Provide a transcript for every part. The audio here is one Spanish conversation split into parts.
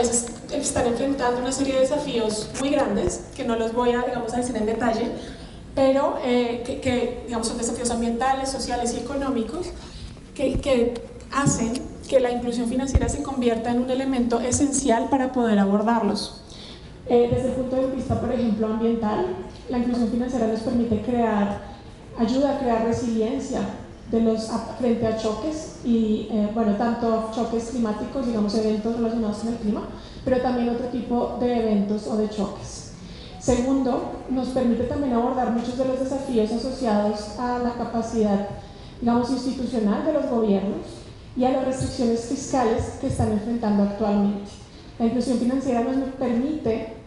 países están enfrentando una serie de desafíos muy grandes, que no los voy a, digamos, a decir en detalle, pero digamos, son desafíos ambientales, sociales y económicos que hacen que la inclusión financiera se convierta en un elemento esencial para poder abordarlos. Desde el punto de vista, por ejemplo, ambiental, la inclusión financiera nos permite ayuda a crear resiliencia frente a choques y, bueno, tanto choques climáticos, digamos, eventos relacionados con el clima, pero también otro tipo de eventos o de choques. Segundo, nos permite también abordar muchos de los desafíos asociados a la capacidad, digamos, institucional de los gobiernos y a las restricciones fiscales que están enfrentando actualmente. La inclusión financiera nos permite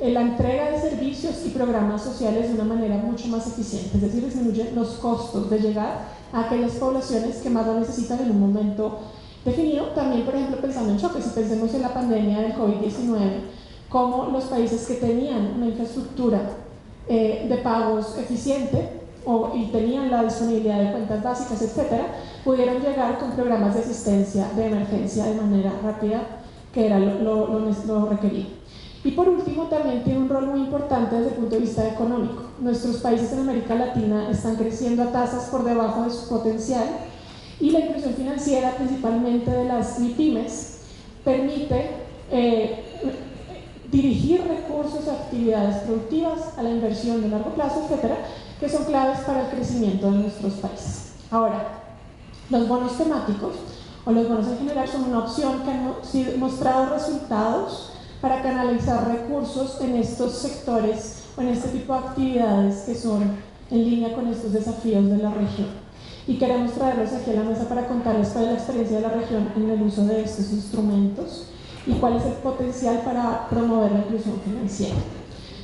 la entrega de servicios y programas sociales de una manera mucho más eficiente, es decir, disminuye los costos de llegar a aquellas poblaciones que más lo necesitan en un momento definido. También, por ejemplo, pensando en choques, si pensemos en la pandemia del COVID-19, como los países que tenían una infraestructura de pagos eficiente y tenían la disponibilidad de cuentas básicas, etcétera, pudieron llegar con programas de asistencia de emergencia de manera rápida, que era lo requerido. Y por último, también tiene un rol muy importante desde el punto de vista económico. Nuestros países en América Latina están creciendo a tasas por debajo de su potencial y la inclusión financiera, principalmente de las MIPYMES, permite dirigir recursos a actividades productivas, a la inversión de largo plazo, etcétera, que son claves para el crecimiento de nuestros países. Ahora, los bonos temáticos o los bonos en general son una opción que han mostrado resultados para canalizar recursos en estos sectores o en este tipo de actividades que son en línea con estos desafíos de la región. Y queremos traerlos aquí a la mesa para contarles cuál es la experiencia de la región en el uso de estos instrumentos y cuál es el potencial para promover la inclusión financiera.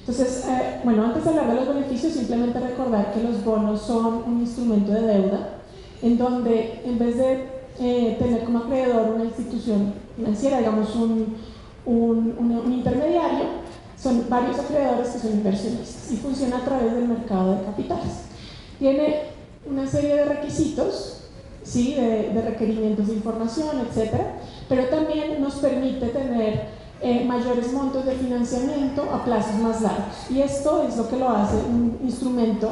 Entonces, bueno, antes de hablar de los beneficios, simplemente recordar que los bonos son un instrumento de deuda en donde, en vez de tener como acreedor una institución financiera, digamos un intermediario, son varios acreedores que son inversionistas y funciona a través del mercado de capitales. Tiene una serie de requisitos, ¿sí? de requerimientos de información, etcétera, pero también nos permite tener mayores montos de financiamiento a plazos más largos, y esto es lo que lo hace un instrumento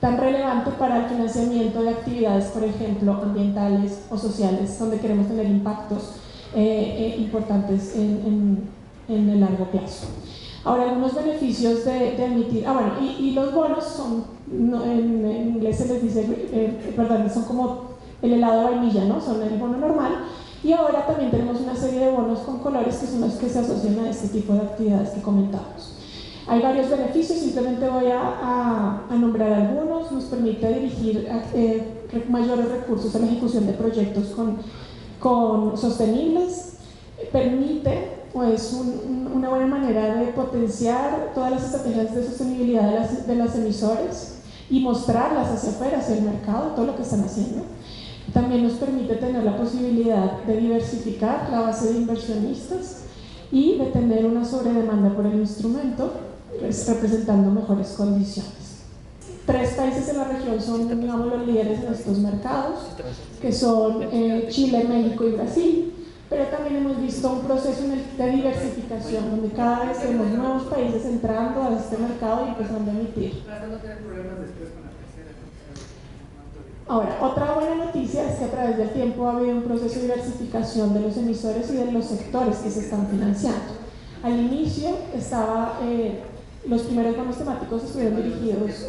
tan relevante para el financiamiento de actividades, por ejemplo, ambientales o sociales, donde queremos tener impactos importantes en el largo plazo. Ahora, algunos beneficios de emitir, bueno, y los bonos son, en inglés se les dice, perdón, son como el helado de vainilla, ¿no? Son el bono normal, y ahora también tenemos una serie de bonos con colores que son los que se asocian a este tipo de actividades que comentamos. Hay varios beneficios, simplemente voy a nombrar algunos. Nos permite dirigir mayores recursos a la ejecución de proyectos con sostenibles, permite pues, una buena manera de potenciar todas las estrategias de sostenibilidad de las emisores y mostrarlas hacia afuera, hacia el mercado, todo lo que están haciendo. También nos permite tener la posibilidad de diversificar la base de inversionistas y de tener una sobredemanda por el instrumento, representando mejores condiciones. 3 países en la región son, digamos, los líderes en estos mercados, que son Chile, México y Brasil, pero también hemos visto un proceso de diversificación, donde cada vez tenemos nuevos países entrando a este mercado y empezando a emitir. Ahora, otra buena noticia es que a través del tiempo ha habido un proceso de diversificación de los emisores y de los sectores que se están financiando. Al inicio los primeros bonos temáticos estuvieron dirigidos,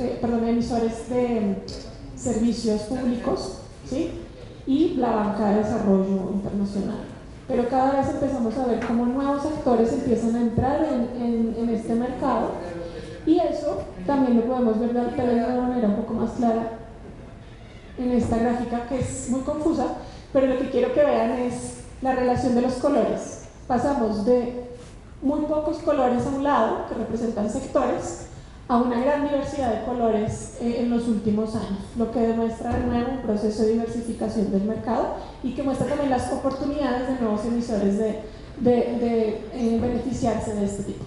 emisores de servicios públicos, ¿sí? Y la banca de desarrollo internacional. Pero cada vez empezamos a ver cómo nuevos actores empiezan a entrar en este mercado, y eso también lo podemos ver de una manera un poco más clara en esta gráfica, que es muy confusa, pero lo que quiero que vean es la relación de los colores. Pasamos de muy pocos colores a un lado, que representan sectores, a una gran diversidad de colores en los últimos años, lo que demuestra de nuevo un proceso de diversificación del mercado y que muestra también las oportunidades de nuevos emisores de beneficiarse de este tipo.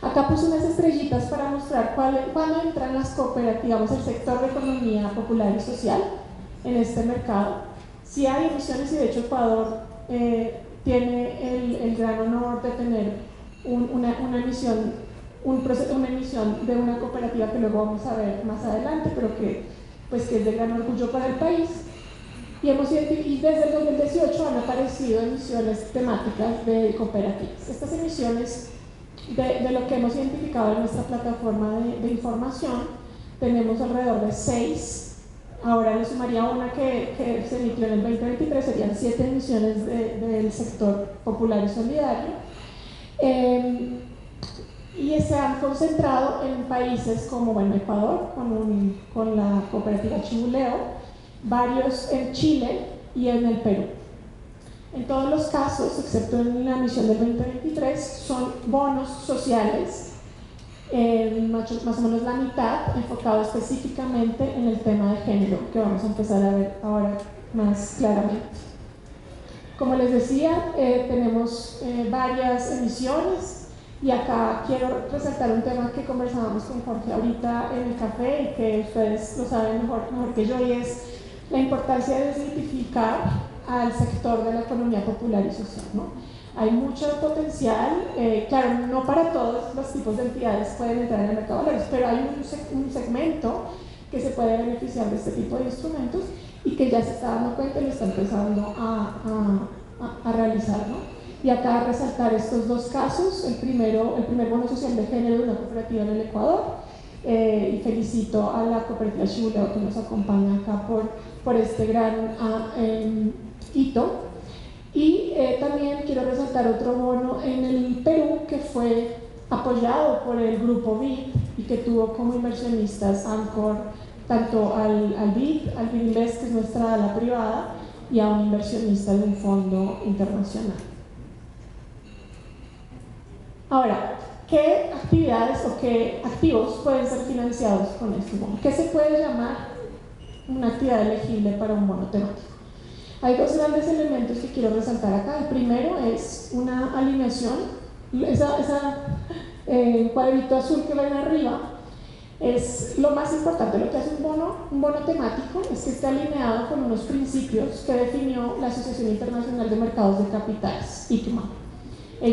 Acá puse unas estrellitas para mostrar cuándo entran las cooperativas, el sector de economía popular y social en este mercado. Si hay emisiones, y de hecho Ecuador tiene el gran honor de tener una emisión de una cooperativa que luego vamos a ver más adelante, pero que es de gran orgullo para el país. Y desde el 2018 han aparecido emisiones temáticas de cooperativas. Estas emisiones, de lo que hemos identificado en nuestra plataforma de información, tenemos alrededor de 6. Ahora le sumaría una que se emitió en el 2023, serían 7 emisiones del sector popular y solidario. Y se han concentrado en países como Ecuador, con la cooperativa Chibuleo, varios en Chile y en el Perú. En todos los casos, excepto en la emisión del 2023, son bonos sociales, más o menos la mitad, enfocado específicamente en el tema de género, que vamos a empezar a ver ahora más claramente. Como les decía, tenemos varias emisiones, y acá quiero resaltar un tema que conversábamos con Jorge ahorita en el café y que ustedes lo saben mejor que yo, y es la importancia de identificar al sector de la economía popular y social, ¿no? Hay mucho potencial, claro, no para todos los tipos de entidades pueden entrar en el mercado de valores, pero hay un segmento que se puede beneficiar de este tipo de instrumentos y que ya se está dando cuenta y lo está empezando a realizar, ¿no? Y acá resaltar estos dos casos, el primer bono social de género de una cooperativa en el Ecuador, y felicito a la cooperativa Chibuleo que nos acompaña acá por este gran hito. Y también quiero resaltar otro bono en el Perú que fue apoyado por el grupo BID y que tuvo como inversionistas Anchor tanto al BID Invest, que es nuestra ala privada, y a un inversionista de un fondo internacional. Ahora, ¿qué actividades o qué activos pueden ser financiados con este bono? ¿Qué se puede llamar una actividad elegible para un bono temático? Hay dos grandes elementos que quiero resaltar acá. El primero es una alineación. Esa cuadrito azul que ven arriba es lo más importante. Lo que hace un bono temático es que está alineado con unos principios que definió la Asociación Internacional de Mercados de Capitales, ICMA. Hay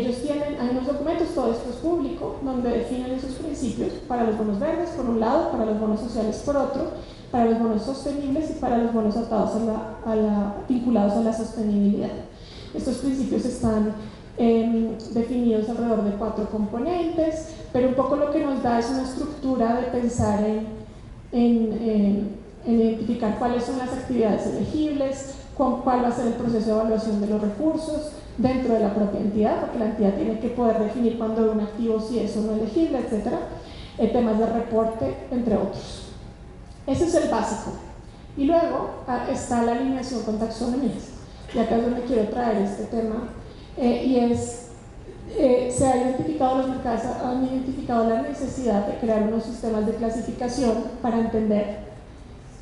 unos documentos, todo esto es público, donde definen esos principios para los bonos verdes por un lado, para los bonos sociales por otro, para los bonos sostenibles y para los bonos atados vinculados a la sostenibilidad. Estos principios están definidos alrededor de 4 componentes, pero un poco lo que nos da es una estructura de pensar en identificar cuáles son las actividades elegibles, cuál va a ser el proceso de evaluación de los recursos dentro de la propia entidad, porque la entidad tiene que poder definir cuándo un activo sí es o no elegible, etc. Temas de reporte, entre otros. Ese es el básico. Y luego está la alineación con taxonomías. Y acá es donde quiero traer este tema. Se ha identificado, los mercados han identificado la necesidad de crear unos sistemas de clasificación para entender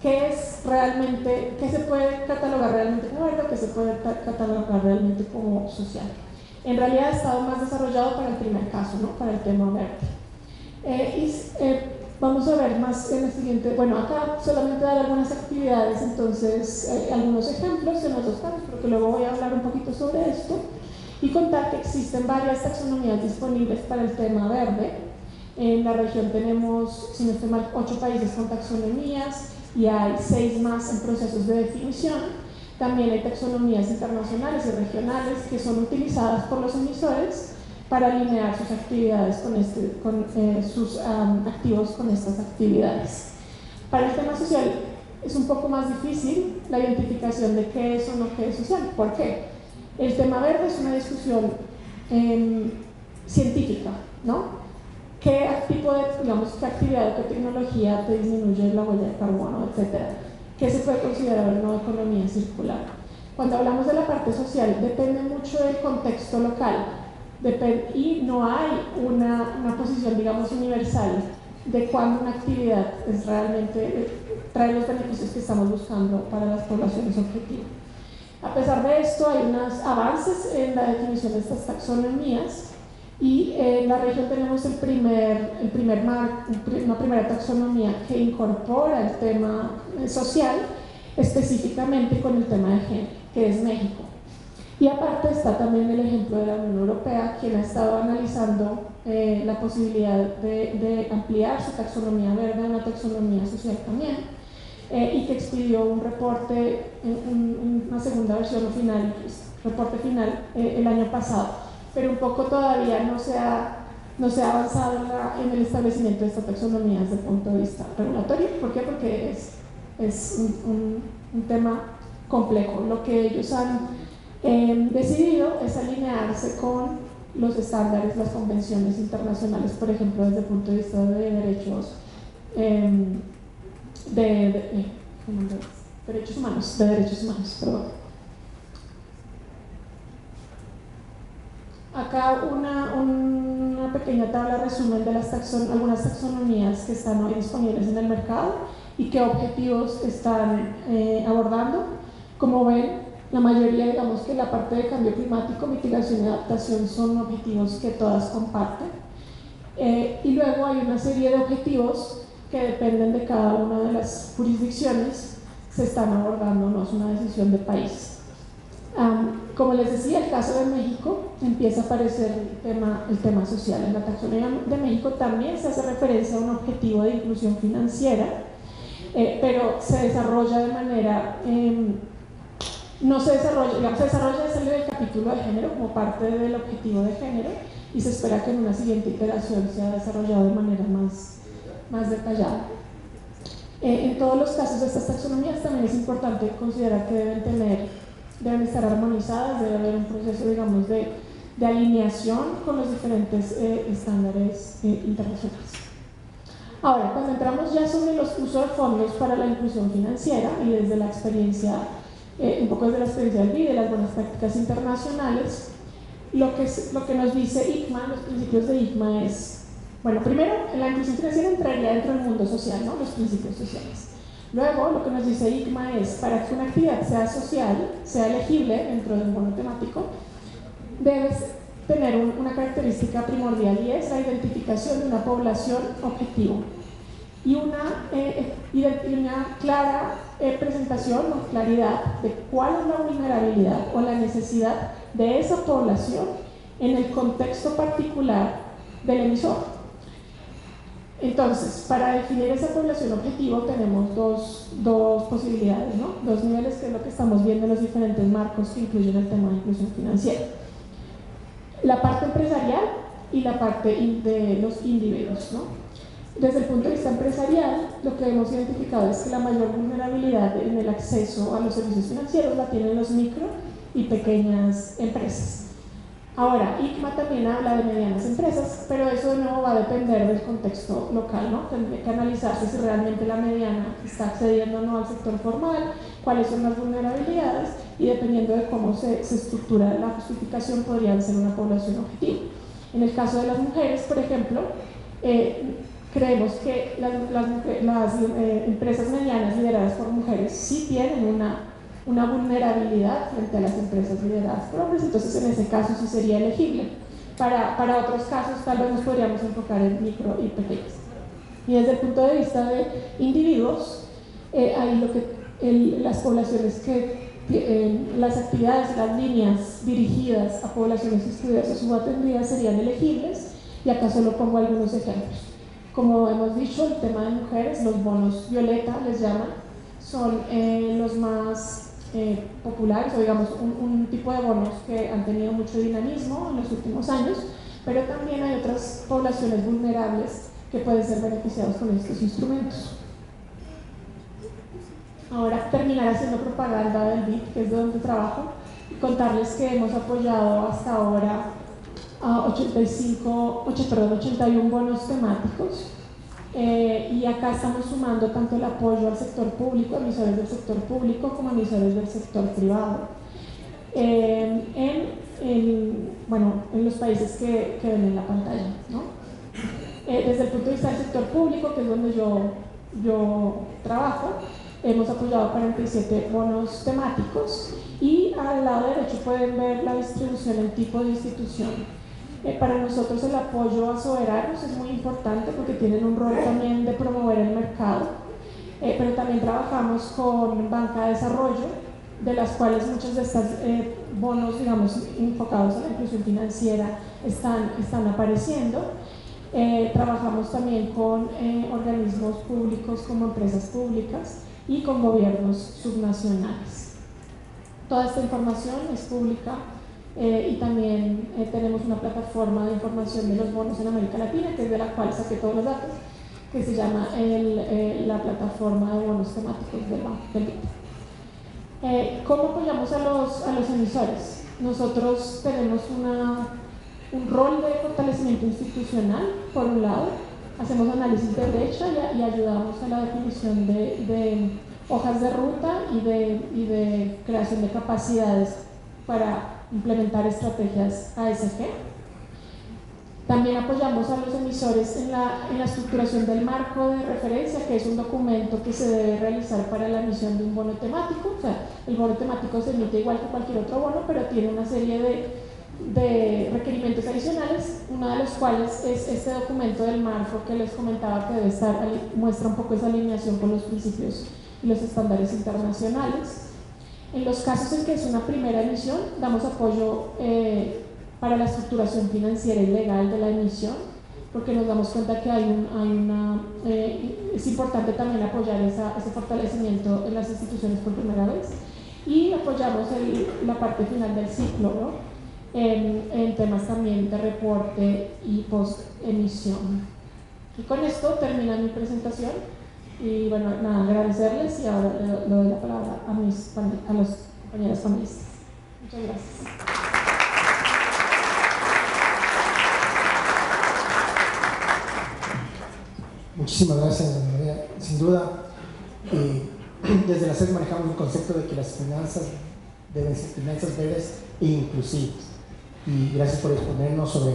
qué se puede catalogar realmente como verde, qué se puede catalogar realmente como social. En realidad ha estado más desarrollado para el primer caso, ¿no? Para el tema verde. Vamos a ver más en el siguiente. Bueno, acá solamente dar algunas actividades, entonces algunos ejemplos en los dos casos, porque luego voy a hablar un poquito sobre esto y contar que existen varias taxonomías disponibles para el tema verde. En la región tenemos, si no estoy mal, 8 países con taxonomías y hay 6 más en procesos de definición. También hay taxonomías internacionales y regionales que son utilizadas por los emisores para alinear sus actividades sus activos con estas actividades. Para el tema social es un poco más difícil la identificación de qué es o no qué es social. ¿Por qué? El tema verde es una discusión científica, ¿no? ¿Qué tipo de, qué actividad o qué tecnología te disminuye la huella de carbono, etcétera? ¿Qué se puede considerar una economía circular? Cuando hablamos de la parte social, depende mucho del contexto local. Y no hay una posición, digamos, universal de cuándo una actividad trae los beneficios que estamos buscando para las poblaciones objetivas. A pesar de esto, hay unos avances en la definición de estas taxonomías y en la región tenemos una primera taxonomía que incorpora el tema social específicamente con el tema de género, que es México. Y aparte está también el ejemplo de la Unión Europea, quien ha estado analizando la posibilidad de ampliar su taxonomía verde a una taxonomía social también, y que expidió un reporte, una segunda versión final, reporte final el año pasado, pero un poco todavía no se ha avanzado en el establecimiento de esta taxonomía desde el punto de vista regulatorio. ¿Por qué? Porque es un tema complejo. Lo que ellos han decidido es alinearse con los estándares, las convenciones internacionales, por ejemplo, desde el punto de vista de derechos derechos humanos, perdón. Acá una pequeña tabla resumen de algunas taxonomías que están hoy disponibles en el mercado y qué objetivos están abordando. Como ven, la mayoría, digamos que la parte de cambio climático, mitigación y adaptación son objetivos que todas comparten. Y luego hay una serie de objetivos que dependen de cada una de las jurisdicciones, se están abordando, no es una decisión de país. Como les decía, el caso de México empieza a aparecer el tema social. En la taxonomía de México también se hace referencia a un objetivo de inclusión financiera, pero se desarrolla de manera, no se desarrolla, digamos, se desarrolla desde el capítulo de género como parte del objetivo de género, y se espera que en una siguiente iteración sea desarrollado de manera más detallada. En todos los casos de estas taxonomías también es importante considerar que deben estar armonizadas, debe haber un proceso, digamos, de alineación con los diferentes estándares internacionales. Ahora, cuando entramos ya sobre los usos de fondos para la inclusión financiera y desde la experiencia, un poco desde la experiencia del BID y de las buenas prácticas internacionales, lo que nos dice ICMA, los principios de ICMA es, bueno, primero, la inclusión financiera entraría dentro del mundo social, ¿no? Los principios sociales. Luego, lo que nos dice ICMA es, para que una actividad sea social, sea elegible dentro de un bono temático, debes tener una característica primordial, y es la identificación de una población objetivo y una clara presentación o claridad de cuál es la vulnerabilidad o la necesidad de esa población en el contexto particular del emisor. Entonces, para definir esa población objetivo tenemos dos posibilidades, ¿no? Dos niveles, que es lo que estamos viendo en los diferentes marcos que incluyen el tema de inclusión financiera. La parte empresarial y la parte de los individuos, ¿no? Desde el punto de vista empresarial, lo que hemos identificado es que la mayor vulnerabilidad en el acceso a los servicios financieros la tienen los micro y pequeñas empresas. Ahora, ICMA también habla de medianas empresas, pero eso de nuevo va a depender del contexto local, ¿no? Tendría que analizarse si realmente la mediana está accediendo o no al sector formal, cuáles son las vulnerabilidades, y dependiendo de cómo se estructura la justificación, podrían ser una población objetivo. En el caso de las mujeres, por ejemplo, creemos que las empresas medianas lideradas por mujeres sí tienen una vulnerabilidad frente a las empresas lideradas por hombres, entonces en ese caso sí sería elegible. Para otros casos tal vez nos podríamos enfocar en micro y pequeños. Y desde el punto de vista de individuos, ahí las poblaciones las actividades, las líneas dirigidas a poblaciones excluidas o subatendidas serían elegibles, y acá solo pongo algunos ejemplos. Como hemos dicho, el tema de mujeres, los bonos violeta les llaman, son los más populares, o digamos un tipo de bonos que han tenido mucho dinamismo en los últimos años, pero también hay otras poblaciones vulnerables que pueden ser beneficiadas con estos instrumentos. Ahora terminar haciendo propaganda del BID, que es de donde trabajo, y contarles que hemos apoyado hasta ahora a 81 bonos temáticos. Y acá estamos sumando tanto el apoyo al sector público, emisores del sector público, como emisores del sector privado, en los países que ven en la pantalla, ¿no? Desde el punto de vista del sector público, que es donde yo trabajo, hemos apoyado 47 bonos temáticos, y al lado derecho pueden ver la distribución en tipo de institución. Para nosotros el apoyo a soberanos es muy importante porque tienen un rol también de promover el mercado, pero también trabajamos con banca de desarrollo de las cuales muchos de estos bonos, digamos, enfocados a la inclusión financiera están apareciendo. Trabajamos también con organismos públicos como empresas públicas y con gobiernos subnacionales. Toda esta información es pública y también tenemos una plataforma de información de los bonos en América Latina, que es de la cual saqué todos los datos, que se llama la plataforma de bonos temáticos del Banco del BID. ¿Cómo apoyamos a los emisores? Nosotros tenemos un rol de fortalecimiento institucional, por un lado, hacemos análisis de brecha y ayudamos a la definición de hojas de ruta y de creación de capacidades para implementar estrategias ASG. También apoyamos a los emisores en la estructuración del marco de referencia, que es un documento que se debe realizar para la emisión de un bono temático. O sea, el bono temático se emite igual que cualquier otro bono, pero tiene una serie de requerimientos adicionales, uno de los cuales es este documento del marco que les comentaba, que debe muestra un poco esa alineación con los principios y los estándares internacionales. En los casos en que es una primera emisión, damos apoyo para la estructuración financiera y legal de la emisión, porque nos damos cuenta que es importante también apoyar ese fortalecimiento en las instituciones por primera vez, y apoyamos la parte final del ciclo, ¿no? En temas también de reporte y post-emisión. Y con esto termina mi presentación y bueno, nada, agradecerles y ahora le doy la palabra a los compañeros panelistas. Muchas gracias. Muchísimas gracias, María. Sin duda, desde la SED manejamos el concepto de que las finanzas deben ser finanzas verdes e inclusivas. Y gracias por exponernos sobre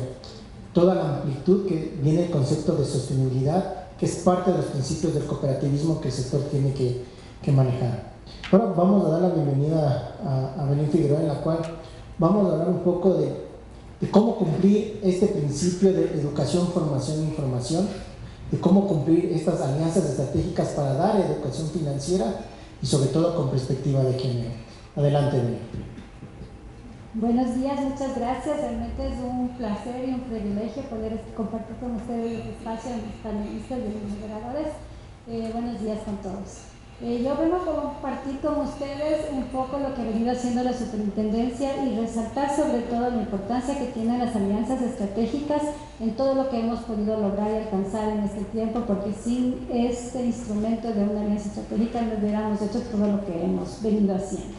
toda la amplitud que viene el concepto de sostenibilidad, que es parte de los principios del cooperativismo que el sector tiene que manejar. Ahora vamos a dar la bienvenida a Belén Figueroa, en la cual vamos a hablar un poco de cómo cumplir este principio de educación, formación e información, de cómo cumplir estas alianzas estratégicas para dar educación financiera y sobre todo con perspectiva de género. Adelante, Belén. Buenos días, muchas gracias. Realmente es un placer y un privilegio poder compartir con ustedes el espacio de los panelistas y de los moderadores. Buenos días con todos. Yo vengo a compartir con ustedes un poco lo que ha venido haciendo la superintendencia y resaltar sobre todo la importancia que tienen las alianzas estratégicas en todo lo que hemos podido lograr y alcanzar en este tiempo, porque sin este instrumento de una alianza estratégica no hubiéramos hecho todo lo que hemos venido haciendo.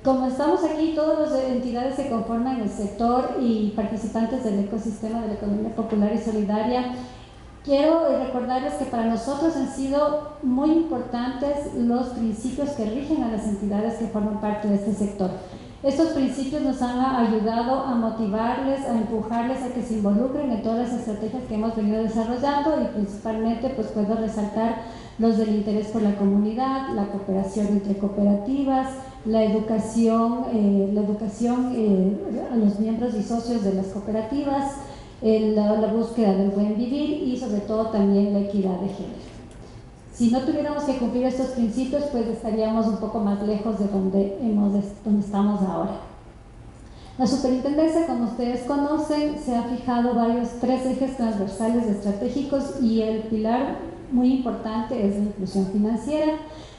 Como estamos aquí, todas las entidades que conforman el sector y participantes del ecosistema de la economía popular y solidaria, quiero recordarles que para nosotros han sido muy importantes los principios que rigen a las entidades que forman parte de este sector. Estos principios nos han ayudado a motivarles, a empujarles a que se involucren en todas las estrategias que hemos venido desarrollando, y principalmente pues puedo resaltar los del interés por la comunidad, la cooperación entre cooperativas, la educación a los miembros y socios de las cooperativas, la búsqueda del buen vivir y sobre todo también la equidad de género. Si no tuviéramos que cumplir estos principios, pues estaríamos un poco más lejos de donde estamos ahora. La superintendencia, como ustedes conocen, se ha fijado tres ejes transversales estratégicos, y el pilar muy importante es la inclusión financiera,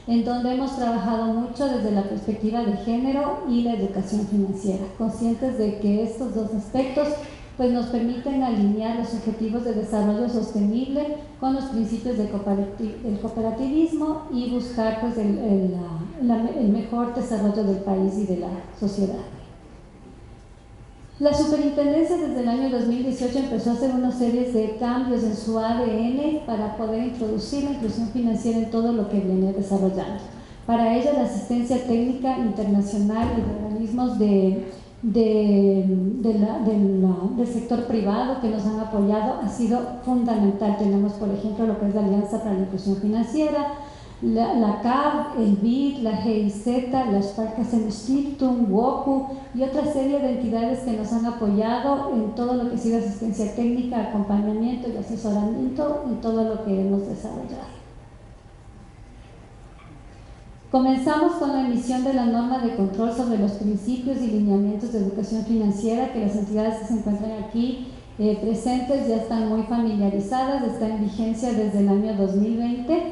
en donde hemos trabajado mucho desde la perspectiva de género y la educación financiera, conscientes de que estos dos aspectos pues nos permiten alinear los objetivos de desarrollo sostenible con los principios del cooperativismo y buscar pues el mejor desarrollo del país y de la sociedad. La superintendencia desde el año 2018 empezó a hacer una serie de cambios en su ADN para poder introducir la inclusión financiera en todo lo que viene desarrollando. Para ello, la asistencia técnica internacional y de organismos del sector privado que nos han apoyado ha sido fundamental. Tenemos, por ejemplo, lo que es la Alianza para la Inclusión Financiera, la CAB, el BID, la GIZ, la Sparkassen Stiftung, WOCU y otra serie de entidades que nos han apoyado en todo lo que ha sido asistencia técnica, acompañamiento y asesoramiento en todo lo que hemos desarrollado. Comenzamos con la emisión de la norma de control sobre los principios y lineamientos de educación financiera, que las entidades que se encuentran aquí presentes ya están muy familiarizadas, está en vigencia desde el año 2020.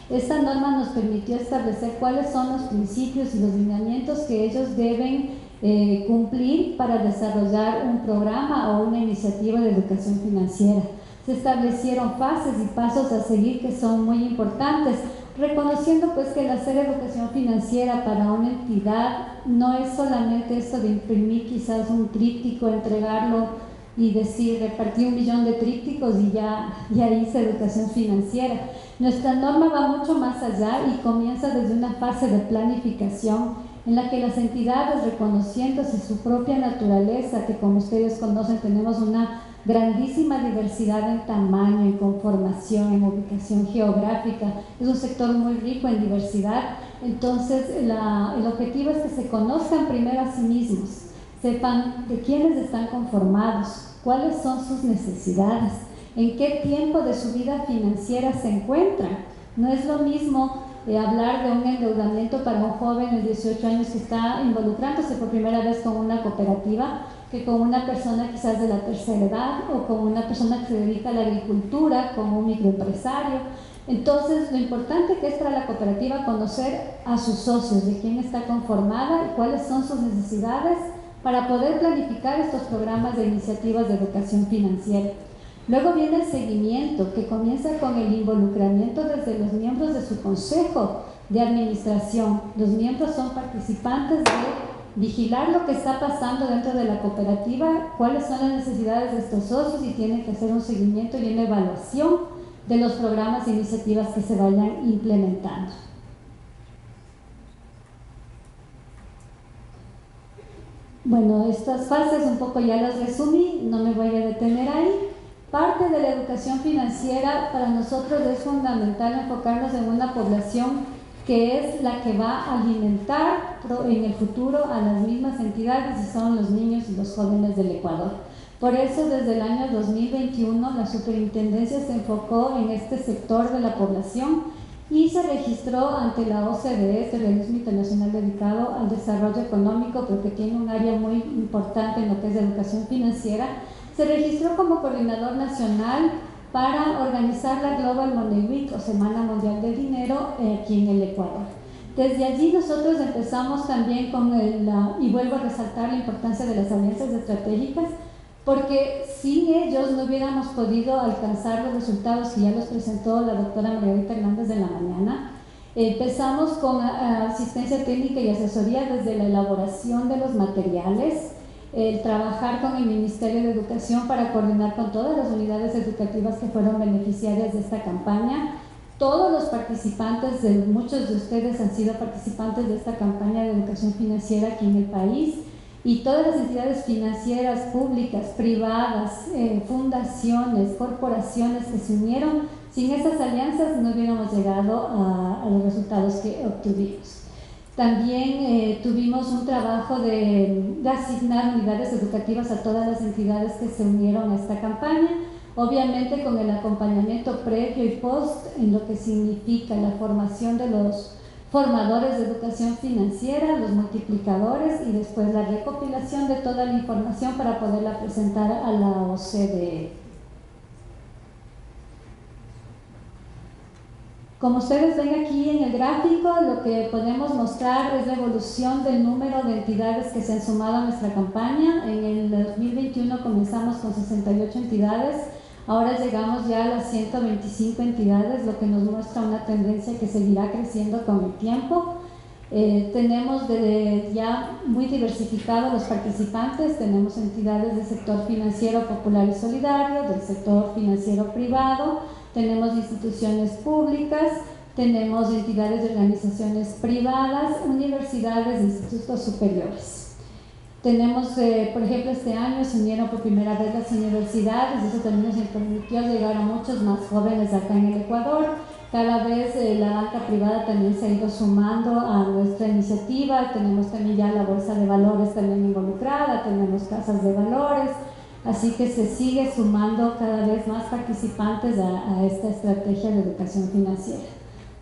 Esta norma nos permitió establecer cuáles son los principios y los lineamientos que ellos deben cumplir para desarrollar un programa o una iniciativa de educación financiera. Se establecieron fases y pasos a seguir que son muy importantes, reconociendo pues que el hacer educación financiera para una entidad no es solamente esto de imprimir quizás un tríptico, entregarlo y decir repartí 1 millón de trípticos y ya hice educación financiera. Nuestra norma va mucho más allá y comienza desde una fase de planificación en la que las entidades, reconociéndose su propia naturaleza, que como ustedes conocen tenemos una grandísima diversidad en tamaño, en conformación, en ubicación geográfica, es un sector muy rico en diversidad. Entonces el objetivo es que se conozcan primero a sí mismos, sepan de quiénes están conformados, cuáles son sus necesidades, en qué tiempo de su vida financiera se encuentran. No es lo mismo hablar de un endeudamiento para un joven de 18 años que está involucrándose por primera vez con una cooperativa que con una persona quizás de la tercera edad o con una persona que se dedica a la agricultura, como un microempresario. Entonces, lo importante que es para la cooperativa conocer a sus socios, de quién está conformada y cuáles son sus necesidades para poder planificar estos programas de iniciativas de educación financiera. Luego viene el seguimiento, que comienza con el involucramiento desde los miembros de su consejo de administración. Los miembros son participantes de vigilar lo que está pasando dentro de la cooperativa, cuáles son las necesidades de estos socios y tienen que hacer un seguimiento y una evaluación de los programas e iniciativas que se vayan implementando. Bueno, estas fases un poco ya las resumí, no me voy a detener ahí. Parte de la educación financiera para nosotros es fundamental enfocarnos en una población que es la que va a alimentar en el futuro a las mismas entidades y son los niños y los jóvenes del Ecuador. Por eso desde el año 2021 la superintendencia se enfocó en este sector de la población y se registró ante la OCDE, este organismo internacional dedicado al desarrollo económico, porque tiene un área muy importante en lo que es educación financiera. Se registró como coordinador nacional para organizar la Global Money Week o Semana Mundial del Dinero aquí en el Ecuador. Desde allí nosotros empezamos también con y vuelvo a resaltar la importancia de las alianzas estratégicas, porque sin ellos no hubiéramos podido alcanzar los resultados que ya los presentó la doctora Margarita Hernández en la mañana. Empezamos con asistencia técnica y asesoría desde la elaboración de los materiales, el trabajar con el Ministerio de Educación para coordinar con todas las unidades educativas que fueron beneficiarias de esta campaña. Todos los participantes, muchos de ustedes han sido participantes de esta campaña de educación financiera aquí en el país, y todas las entidades financieras públicas, privadas, fundaciones, corporaciones que se unieron, sin esas alianzas no hubiéramos llegado a los resultados que obtuvimos. También tuvimos un trabajo de asignar unidades educativas a todas las entidades que se unieron a esta campaña, obviamente con el acompañamiento previo y post en lo que significa la formación de los formadores de educación financiera, los multiplicadores y después la recopilación de toda la información para poderla presentar a la OCDE. Como ustedes ven aquí en el gráfico, lo que podemos mostrar es la evolución del número de entidades que se han sumado a nuestra campaña. En el 2021 comenzamos con 68 entidades, ahora llegamos ya a las 125 entidades, lo que nos muestra una tendencia que seguirá creciendo con el tiempo. Tenemos ya muy diversificados los participantes, tenemos entidades del sector financiero popular y solidario, del sector financiero privado, tenemos instituciones públicas, tenemos entidades de organizaciones privadas, universidades e institutos superiores. Tenemos, por ejemplo, este año se unieron por primera vez las universidades, eso también nos permitió llegar a muchos más jóvenes acá en el Ecuador. Cada vez la banca privada también se ha ido sumando a nuestra iniciativa, tenemos también ya la bolsa de valores también involucrada, tenemos casas de valores, así que se sigue sumando cada vez más participantes a esta estrategia de educación financiera.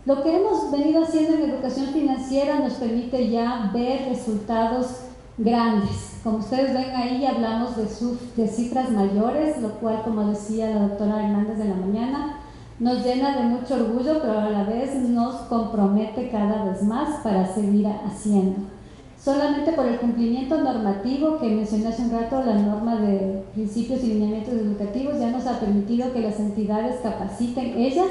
Lo que hemos venido haciendo en educación financiera nos permite ya ver resultados grandes. Como ustedes ven ahí, hablamos de cifras mayores, lo cual, como decía la doctora Hernández de la mañana, nos llena de mucho orgullo, pero a la vez nos compromete cada vez más para seguir haciendo. Solamente por el cumplimiento normativo que mencioné hace un rato, la norma de principios y lineamientos educativos ya nos ha permitido que las entidades capaciten ellas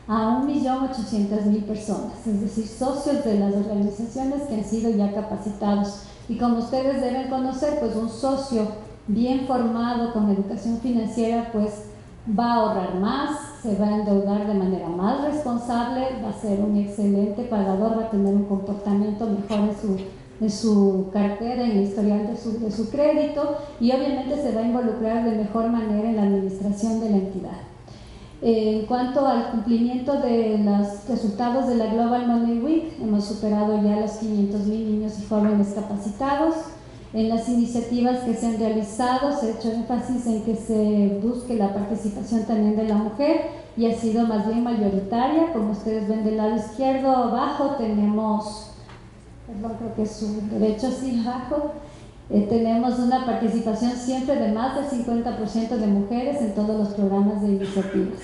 a 1.800.000 personas, es decir, socios de las organizaciones que han sido ya capacitados. Y como ustedes deben conocer, pues un socio bien formado con educación financiera pues va a ahorrar más, se va a endeudar de manera más responsable, va a ser un excelente pagador, va a tener un comportamiento mejor en su cartera, en el historial de su crédito, y obviamente se va a involucrar de mejor manera en la administración de la entidad. En cuanto al cumplimiento de los resultados de la Global Money Week, hemos superado ya los 500.000 niños y jóvenes capacitados. En las iniciativas que se han realizado se ha hecho énfasis en que se busque la participación también de la mujer y ha sido más bien mayoritaria. Como ustedes ven del lado izquierdo abajo tenemos, perdón, creo que es su derecho así abajo, tenemos una participación siempre de más del 50% de mujeres en todos los programas de iniciativas.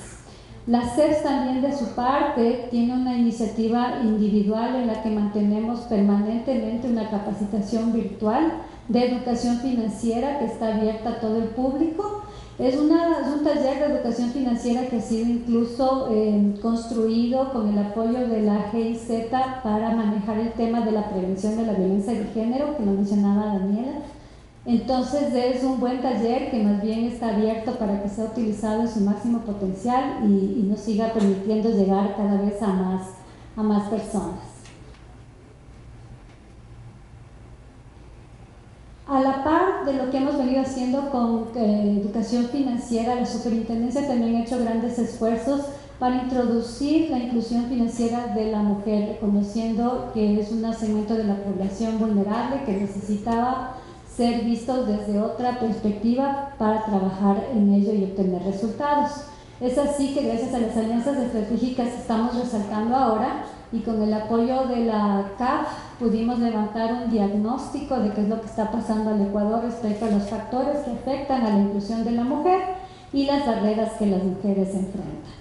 La CEPS también de su parte tiene una iniciativa individual en la que mantenemos permanentemente una capacitación virtual de educación financiera que está abierta a todo el público. Es un taller de educación financiera que ha sido incluso construido con el apoyo de la GIZ para manejar el tema de la prevención de la violencia de género, que lo mencionaba Daniela. Entonces es un buen taller que más bien está abierto para que sea utilizado en su máximo potencial y nos siga permitiendo llegar cada vez a más personas. A la par de lo que hemos venido haciendo con educación financiera, la Superintendencia también ha hecho grandes esfuerzos para introducir la inclusión financiera de la mujer, reconociendo que es un segmento de la población vulnerable que necesitaba ser visto desde otra perspectiva para trabajar en ello y obtener resultados. Es así que gracias a las alianzas estratégicas que estamos resaltando ahora y con el apoyo de la CAF pudimos levantar un diagnóstico de qué es lo que está pasando al Ecuador respecto a los factores que afectan a la inclusión de la mujer y las barreras que las mujeres enfrentan.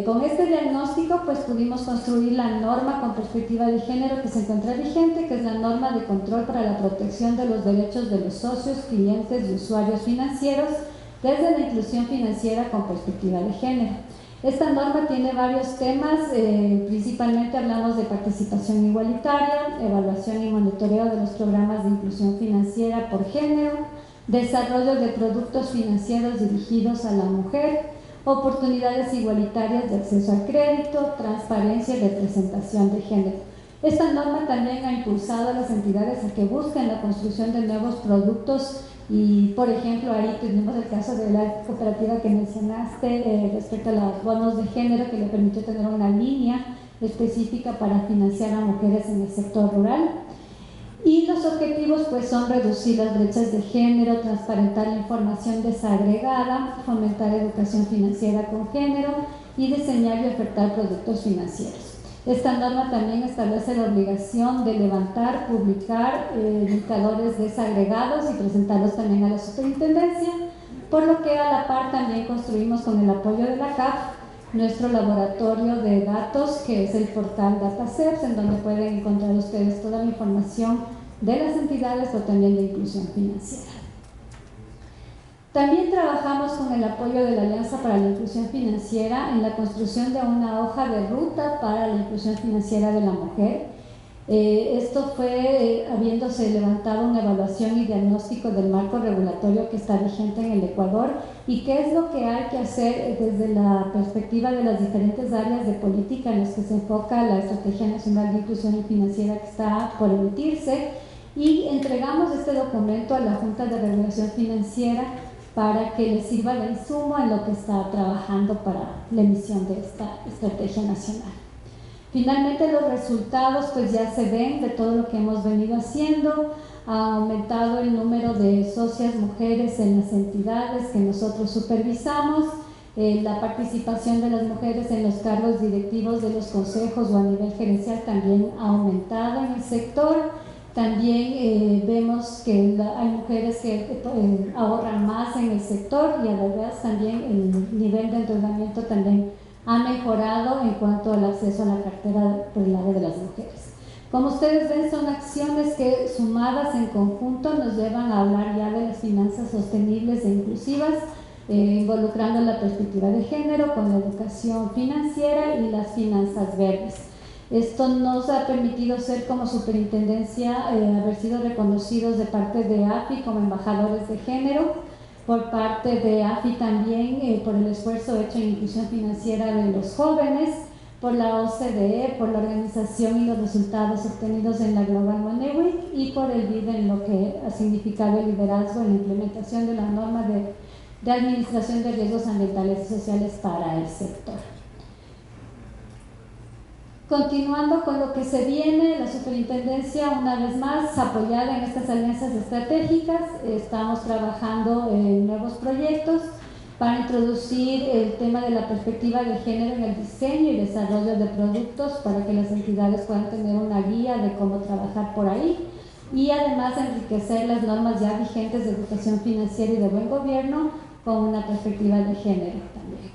Con este diagnóstico pues pudimos construir la norma con perspectiva de género que se encuentra vigente, que es la norma de control para la protección de los derechos de los socios, clientes y usuarios financieros desde la inclusión financiera con perspectiva de género. Esta norma tiene varios temas, principalmente hablamos de participación igualitaria, evaluación y monitoreo de los programas de inclusión financiera por género, desarrollo de productos financieros dirigidos a la mujer, oportunidades igualitarias de acceso al crédito, transparencia y representación de género. Esta norma también ha impulsado a las entidades a que busquen la construcción de nuevos productos y, por ejemplo, ahí tenemos el caso de la cooperativa que mencionaste respecto a los bonos de género, que le permitió tener una línea específica para financiar a mujeres en el sector rural. Y los objetivos pues son reducir las brechas de género, transparentar la información desagregada, fomentar educación financiera con género y diseñar y ofertar productos financieros. Esta norma también establece la obligación de levantar, publicar indicadores desagregados y presentarlos también a la superintendencia, por lo que a la par también construimos con el apoyo de la CAF nuestro laboratorio de datos, que es el portal DataCEPS, en donde pueden encontrar ustedes toda la información de las entidades, pero también de inclusión financiera. También trabajamos con el apoyo de la Alianza para la Inclusión Financiera en la construcción de una hoja de ruta para la inclusión financiera de la mujer. Esto fue habiéndose levantado una evaluación y diagnóstico del marco regulatorio que está vigente en el Ecuador y qué es lo que hay que hacer desde la perspectiva de las diferentes áreas de política en las que se enfoca la Estrategia Nacional de Inclusión Financiera que está por emitirse, y entregamos este documento a la Junta de Regulación Financiera para que les sirva de insumo en lo que está trabajando para la emisión de esta estrategia nacional. Finalmente los resultados pues ya se ven de todo lo que hemos venido haciendo. Ha aumentado el número de socias mujeres en las entidades que nosotros supervisamos. La participación de las mujeres en los cargos directivos de los consejos o a nivel gerencial también ha aumentado en el sector. También vemos que hay mujeres que ahorran más en el sector y a la vez también el nivel de endeudamiento también ha mejorado en cuanto al acceso a la cartera por el lado de las mujeres. Como ustedes ven, son acciones que sumadas en conjunto nos llevan a hablar ya de las finanzas sostenibles e inclusivas, involucrando la perspectiva de género con la educación financiera y las finanzas verdes. Esto nos ha permitido ser como superintendencia, haber sido reconocidos de parte de AFI como embajadores de género, por parte de AFI también por el esfuerzo hecho en inclusión financiera de los jóvenes, por la OCDE, por la organización y los resultados obtenidos en la Global Money Week y por el BID en lo que ha significado el liderazgo en la implementación de la norma de administración de riesgos ambientales y sociales para el sector. Continuando con lo que se viene, la superintendencia, una vez más, apoyada en estas alianzas estratégicas, estamos trabajando en nuevos proyectos para introducir el tema de la perspectiva de género en el diseño y desarrollo de productos para que las entidades puedan tener una guía de cómo trabajar por ahí y además enriquecer las normas ya vigentes de educación financiera y de buen gobierno con una perspectiva de género también.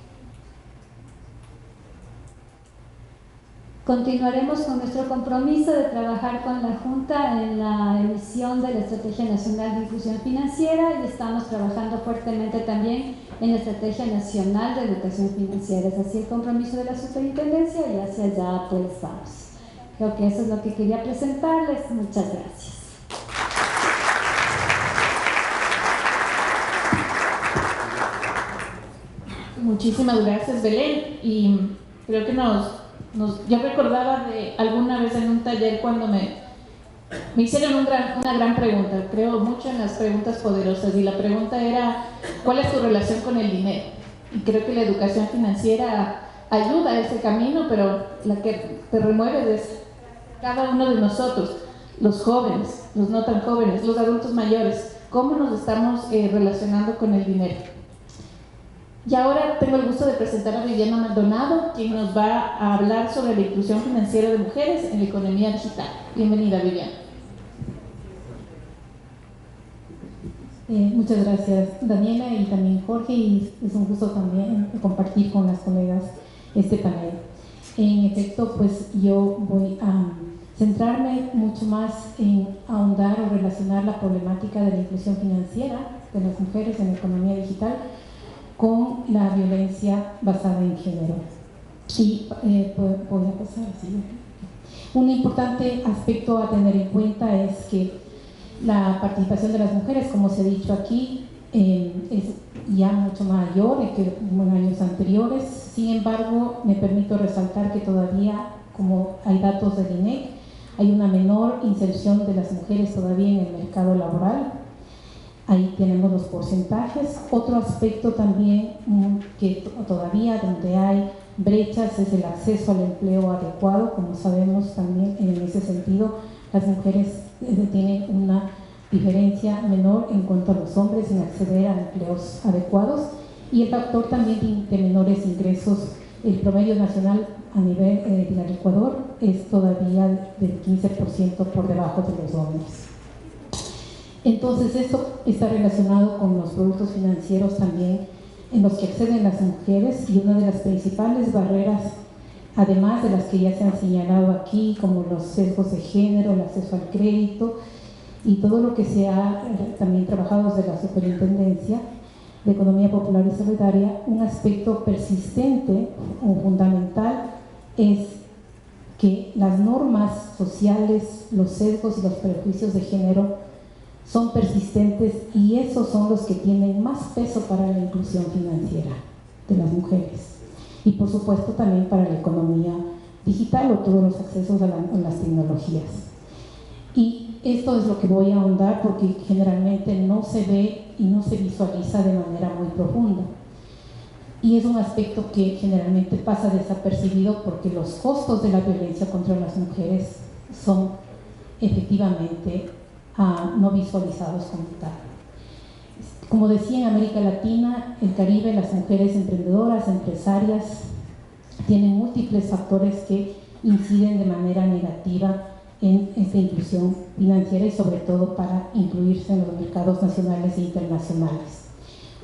Continuaremos con nuestro compromiso de trabajar con la Junta en la emisión de la Estrategia Nacional de Inclusión Financiera y estamos trabajando fuertemente también en la Estrategia Nacional de Educación Financiera. Es así el compromiso de la superintendencia y hacia allá pues vamos. Creo que eso es lo que quería presentarles. Muchas gracias. Muchísimas gracias, Belén. Y creo que yo recordaba de alguna vez en un taller cuando me hicieron una gran pregunta. Creo mucho en las preguntas poderosas y la pregunta era ¿cuál es tu relación con el dinero? Y creo que la educación financiera ayuda a ese camino, pero la que te remueve es cada uno de nosotros, los jóvenes, los no tan jóvenes, los adultos mayores, cómo nos estamos relacionando con el dinero. Y ahora tengo el gusto de presentar a Viviana Maldonado, quien nos va a hablar sobre la inclusión financiera de mujeres en la economía digital. Bienvenida, Viviana. Muchas gracias, Daniela, y también Jorge, y es un gusto también compartir con las colegas este panel. En efecto, pues yo voy a centrarme mucho más en ahondar o relacionar la problemática de la inclusión financiera de las mujeres en la economía digital con la violencia basada en género. Y voy a pasar así. Un importante aspecto a tener en cuenta es que la participación de las mujeres, como se ha dicho aquí, es ya mucho mayor que en años anteriores. Sin embargo, me permito resaltar que todavía, como hay datos del INEC, hay una menor inserción de las mujeres todavía en el mercado laboral. Ahí tenemos los porcentajes. Otro aspecto también que todavía donde hay brechas es el acceso al empleo adecuado. Como sabemos también en ese sentido las mujeres tienen una diferencia menor en cuanto a los hombres en acceder a empleos adecuados, y el factor también de menores ingresos. El promedio nacional a nivel del Ecuador es todavía del 15% por debajo de los hombres. Entonces esto está relacionado con los productos financieros también en los que acceden las mujeres, y una de las principales barreras, además de las que ya se han señalado aquí, como los sesgos de género, el acceso al crédito y todo lo que se ha también trabajado desde la Superintendencia de Economía Popular y Solidaria, un aspecto persistente o fundamental es que las normas sociales, los sesgos y los prejuicios de género son persistentes, y esos son los que tienen más peso para la inclusión financiera de las mujeres y por supuesto también para la economía digital o todos los accesos a las tecnologías. Y esto es lo que voy a ahondar porque generalmente no se ve y no se visualiza de manera muy profunda, y es un aspecto que generalmente pasa desapercibido porque los costos de la violencia contra las mujeres son efectivamente no visualizados como tal. Como decía, en América Latina, el Caribe, las mujeres emprendedoras, empresarias, tienen múltiples factores que inciden de manera negativa en esta inclusión financiera y sobre todo para incluirse en los mercados nacionales e internacionales.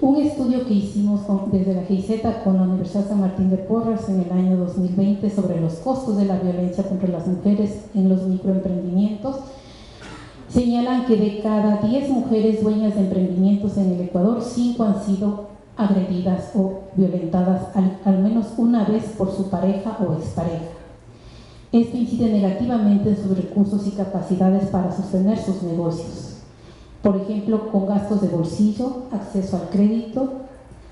Un estudio que hicimos desde la GIZ con la Universidad San Martín de Porres en el año 2020 sobre los costos de la violencia contra las mujeres en los microemprendimientos señalan que de cada 10 mujeres dueñas de emprendimientos en el Ecuador, 5 han sido agredidas o violentadas al menos una vez por su pareja o expareja. Esto incide negativamente en sus recursos y capacidades para sostener sus negocios. Por ejemplo, con gastos de bolsillo, acceso al crédito,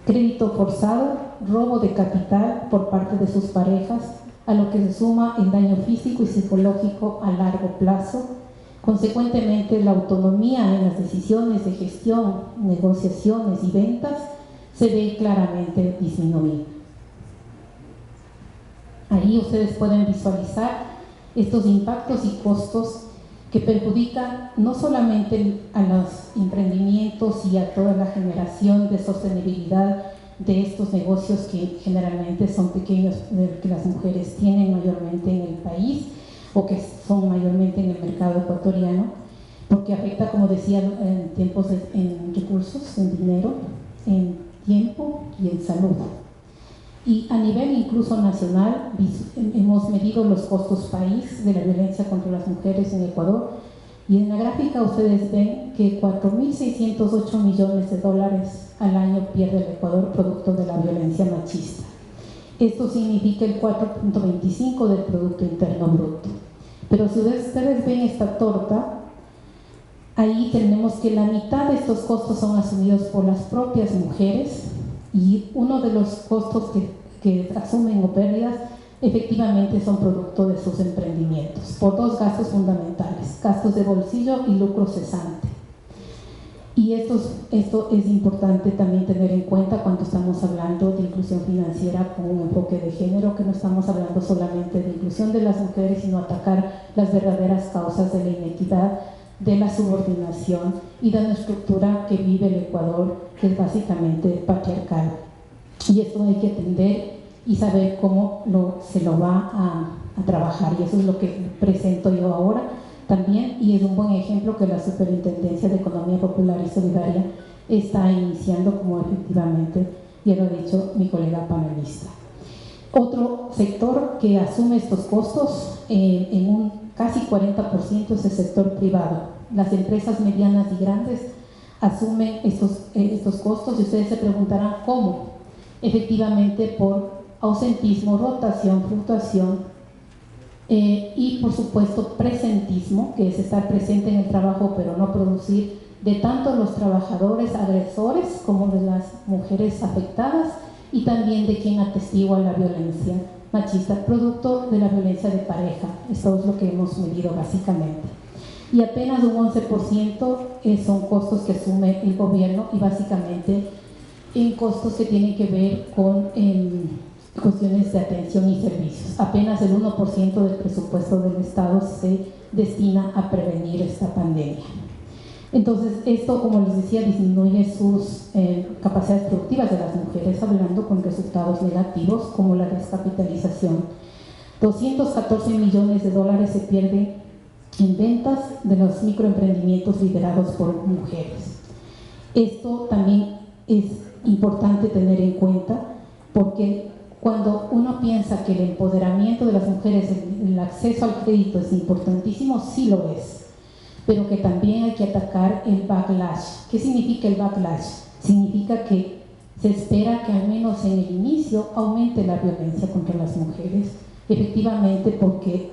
crédito forzado, robo de capital por parte de sus parejas, a lo que se suma el daño físico y psicológico a largo plazo. Consecuentemente, la autonomía en las decisiones de gestión, negociaciones y ventas se ve claramente disminuida. Ahí ustedes pueden visualizar estos impactos y costos que perjudican no solamente a los emprendimientos y a toda la generación de sostenibilidad de estos negocios que generalmente son pequeños, que las mujeres tienen mayormente en el país o que son mayormente en el mercado ecuatoriano, porque afecta, como decía, en tiempos, en recursos, en dinero, en tiempo y en salud. Y a nivel incluso nacional, hemos medido los costos país de la violencia contra las mujeres en Ecuador, y en la gráfica ustedes ven que 4.608 millones de dólares al año pierde el Ecuador producto de la violencia machista. Esto significa el 4.25% del Producto Interno Bruto. Pero si ustedes ven esta torta, ahí tenemos que la mitad de estos costos son asumidos por las propias mujeres, y uno de los costos que asumen o pérdidas efectivamente son producto de sus emprendimientos, por dos gastos fundamentales: gastos de bolsillo y lucro cesante. Y esto es importante también tener en cuenta cuando estamos hablando de inclusión financiera con un enfoque de género, que no estamos hablando solamente de inclusión de las mujeres, sino atacar las verdaderas causas de la inequidad, de la subordinación y de la estructura que vive el Ecuador, que es básicamente patriarcal. Y esto hay que atender y saber cómo se lo va a trabajar, y eso es lo que presento yo ahora también, y es un buen ejemplo que la Superintendencia de Economía Popular y Solidaria está iniciando, como efectivamente ya lo ha dicho mi colega panelista. Otro sector que asume estos costos en un casi 40% es el sector privado. Las empresas medianas y grandes asumen estos costos, y ustedes se preguntarán cómo. Efectivamente, por ausentismo, rotación, fluctuación y por supuesto presentismo, que es estar presente en el trabajo pero no producir, de tanto los trabajadores agresores como de las mujeres afectadas, y también de quien atestigua la violencia machista, producto de la violencia de pareja. Esto es lo que hemos medido básicamente. Y apenas un 11% son costos que asume el gobierno, y básicamente en costos que tienen que ver con cuestiones de atención y servicios. Apenas el 1% del presupuesto del Estado se destina a prevenir esta pandemia. Entonces, esto, como les decía, disminuye sus capacidades productivas de las mujeres, hablando con resultados negativos como la descapitalización. 214 millones de dólares se pierden en ventas de los microemprendimientos liderados por mujeres. Esto también es importante tener en cuenta, porque cuando uno piensa que el empoderamiento de las mujeres, el acceso al crédito es importantísimo, sí lo es, pero que también hay que atacar el backlash. ¿Qué significa el backlash? Significa que se espera que al menos en el inicio aumente la violencia contra las mujeres, efectivamente porque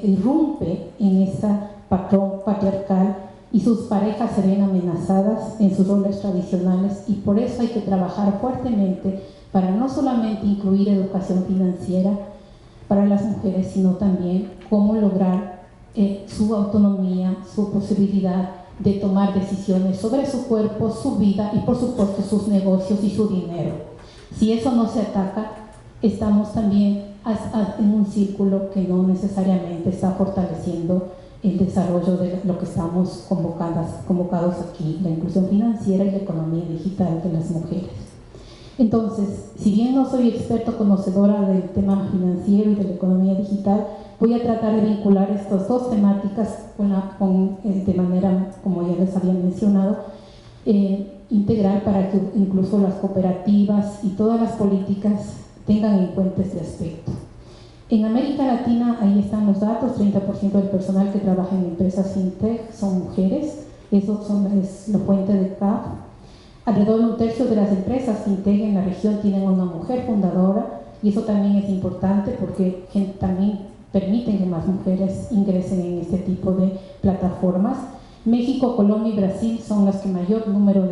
irrumpe en esta patrón patriarcal y sus parejas se ven amenazadas en sus roles tradicionales, y por eso hay que trabajar fuertemente para no solamente incluir educación financiera para las mujeres, sino también cómo lograr su autonomía, su posibilidad de tomar decisiones sobre su cuerpo, su vida y por supuesto sus negocios y su dinero. Si eso no se ataca, estamos también en un círculo que no necesariamente está fortaleciendo el desarrollo de lo que estamos convocados aquí, la inclusión financiera y la economía digital de las mujeres. Entonces, si bien no soy experto conocedora del tema financiero y de la economía digital, voy a tratar de vincular estas dos temáticas de manera, como ya les había mencionado, integral, para que incluso las cooperativas y todas las políticas tengan en cuenta este aspecto. En América Latina, ahí están los datos, 30% del personal que trabaja en empresas fintech son mujeres, eso es la fuente de CAF. Alrededor de un tercio de las empresas fintech en la región tienen una mujer fundadora, y eso también es importante porque también permiten que más mujeres ingresen en este tipo de plataformas. México, Colombia y Brasil son las que mayor número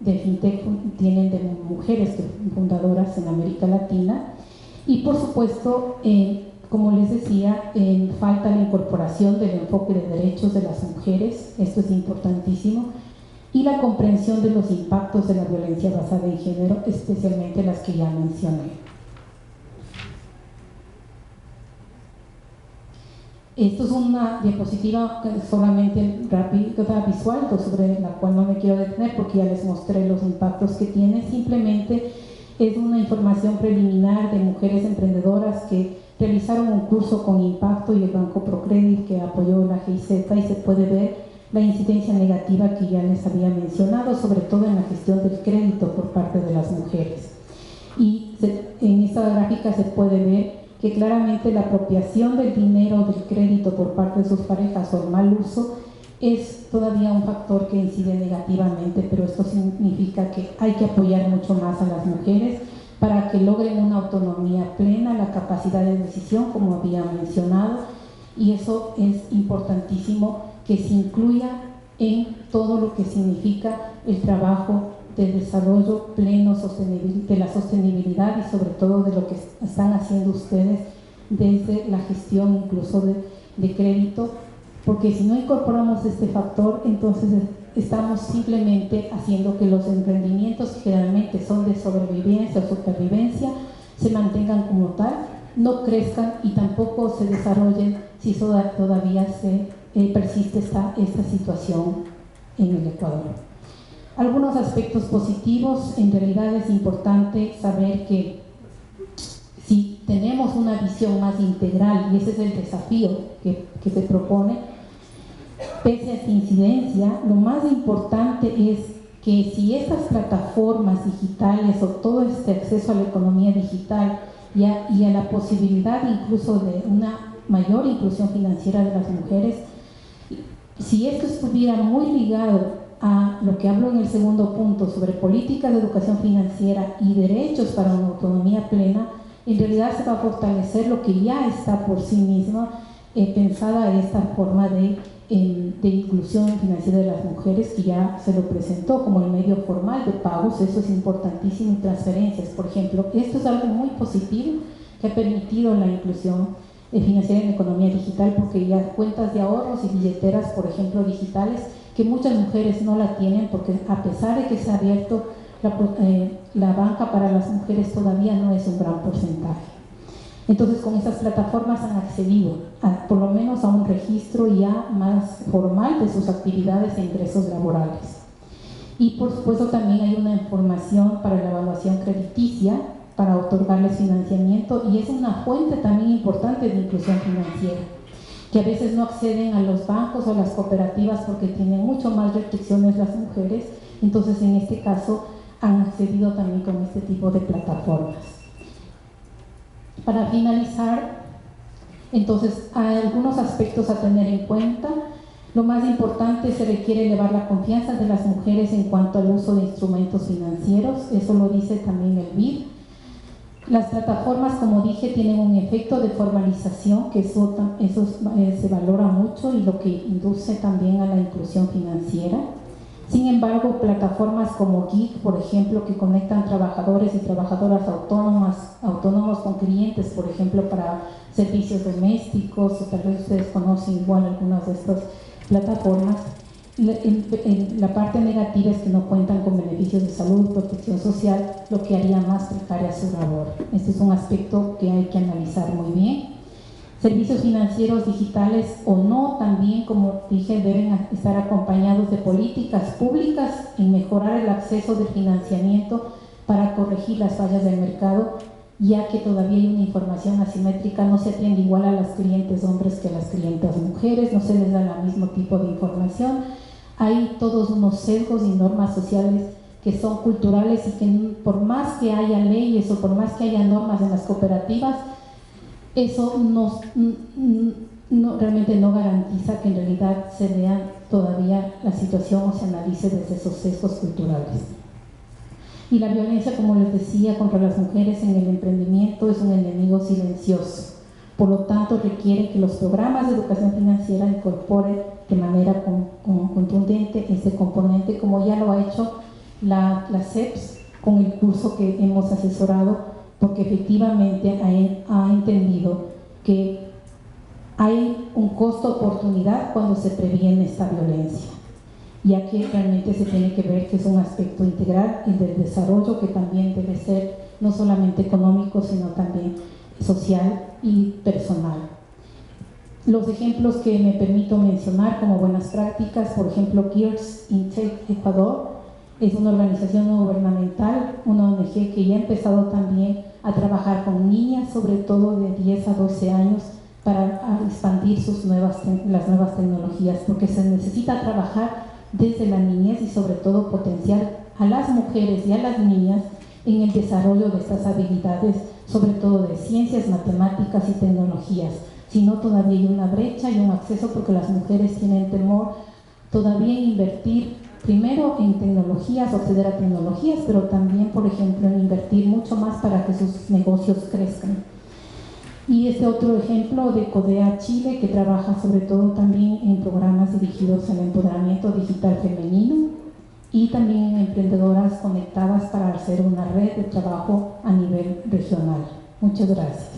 de fintech tienen de mujeres fundadoras en América Latina. Y por supuesto, como les decía, falta la incorporación del enfoque de derechos de las mujeres, esto es importantísimo, y la comprensión de los impactos de la violencia basada en género, especialmente las que ya mencioné. Esto es una diapositiva solamente rápida, visual, sobre la cual no me quiero detener porque ya les mostré los impactos que tiene. Simplemente es una información preliminar de mujeres emprendedoras que realizaron un curso con impacto y el Banco Procredit que apoyó la GIZ, y se puede ver la incidencia negativa que ya les había mencionado, sobre todo en la gestión del crédito por parte de las mujeres. Y en esta gráfica se puede ver que claramente la apropiación del dinero del crédito por parte de sus parejas o el mal uso es todavía un factor que incide negativamente, pero esto significa que hay que apoyar mucho más a las mujeres para que logren una autonomía plena, la capacidad de decisión, como había mencionado, y eso es importantísimo que se incluya en todo lo que significa el trabajo de desarrollo pleno de la sostenibilidad, y sobre todo de lo que están haciendo ustedes desde la gestión incluso de crédito, porque si no incorporamos este factor, entonces estamos simplemente haciendo que los emprendimientos, que generalmente son de sobrevivencia o supervivencia, se mantengan como tal, no crezcan y tampoco se desarrollen si todavía persiste esta situación en el Ecuador. Algunos aspectos positivos: en realidad es importante saber que si tenemos una visión más integral, y ese es el desafío que se propone, pese a esta incidencia, lo más importante es que si estas plataformas digitales o todo este acceso a la economía digital y a la posibilidad incluso de una mayor inclusión financiera de las mujeres, si esto estuviera muy ligado a lo que hablo en el segundo punto sobre políticas de educación financiera y derechos para una autonomía plena, en realidad se va a fortalecer lo que ya está por sí misma pensada esta forma de inclusión financiera de las mujeres, que ya se lo presentó como el medio formal de pagos. Eso es importantísimo, y transferencias, por ejemplo. Esto es algo muy positivo que ha permitido la inclusión financiera en la economía digital, porque ya cuentas de ahorros y billeteras, por ejemplo, digitales, que muchas mujeres no la tienen, porque a pesar de que se ha abierto la banca para las mujeres, todavía no es un gran porcentaje. Entonces, con estas plataformas han accedido por lo menos a un registro ya más formal de sus actividades e ingresos laborales. Y por supuesto también hay una información para la evaluación crediticia, para otorgarles financiamiento, y es una fuente también importante de inclusión financiera, que a veces no acceden a los bancos o a las cooperativas porque tienen mucho más restricciones las mujeres. Entonces, en este caso, han accedido también con este tipo de plataformas. Para finalizar, entonces, hay algunos aspectos a tener en cuenta. Lo más importante: se requiere elevar la confianza de las mujeres en cuanto al uso de instrumentos financieros, eso lo dice también el BID. Las plataformas, como dije, tienen un efecto de formalización, que eso se valora mucho, y lo que induce también a la inclusión financiera. Sin embargo, plataformas como Gig, por ejemplo, que conectan trabajadores y trabajadoras autónomos con clientes, por ejemplo, para servicios domésticos, o tal vez ustedes conocen igual algunas de estas plataformas. La parte negativa es que no cuentan con beneficios de salud, protección social, lo que haría más precaria su labor. Este es un aspecto que hay que analizar muy bien. servicios financieros digitales o no, también, como dije, deben estar acompañados de políticas públicas en mejorar el acceso de financiamiento para corregir las fallas del mercado, ya que todavía hay una información asimétrica, no se atiende igual a las clientes hombres que a las clientes mujeres, no se les da el mismo tipo de información, hay todos unos sesgos y normas sociales que son culturales y que por más que haya leyes o por más que haya normas en las cooperativas, eso realmente no garantiza que en realidad se vea todavía la situación o se analice desde esos sesgos culturales. Y la violencia, como les decía, contra las mujeres en el emprendimiento es un enemigo silencioso. Por lo tanto, requiere que los programas de educación financiera incorporen de manera contundente ese componente, como ya lo ha hecho la CEPS con el curso que hemos asesorado, porque efectivamente ha entendido que hay un costo-oportunidad cuando se previene esta violencia, ya que realmente se tiene que ver que es un aspecto integral y del desarrollo que también debe ser no solamente económico, sino también social y personal. Los ejemplos que me permito mencionar como buenas prácticas, por ejemplo, Gears Intake Ecuador, es una organización no gubernamental, una ONG que ya ha empezado también a trabajar con niñas, sobre todo de 10 a 12 años, para expandir las nuevas tecnologías, porque se necesita trabajar desde la niñez y sobre todo potenciar a las mujeres y a las niñas en el desarrollo de estas habilidades, sobre todo de ciencias, matemáticas y tecnologías. Si no, todavía hay una brecha y un acceso porque las mujeres tienen temor todavía en invertir primero en tecnologías o acceder a tecnologías, pero también, por ejemplo, en invertir mucho más para que sus negocios crezcan. Y este otro ejemplo de CODEA Chile, que trabaja sobre todo también en programas dirigidos al empoderamiento digital femenino y también en emprendedoras conectadas para hacer una red de trabajo a nivel regional. Muchas gracias.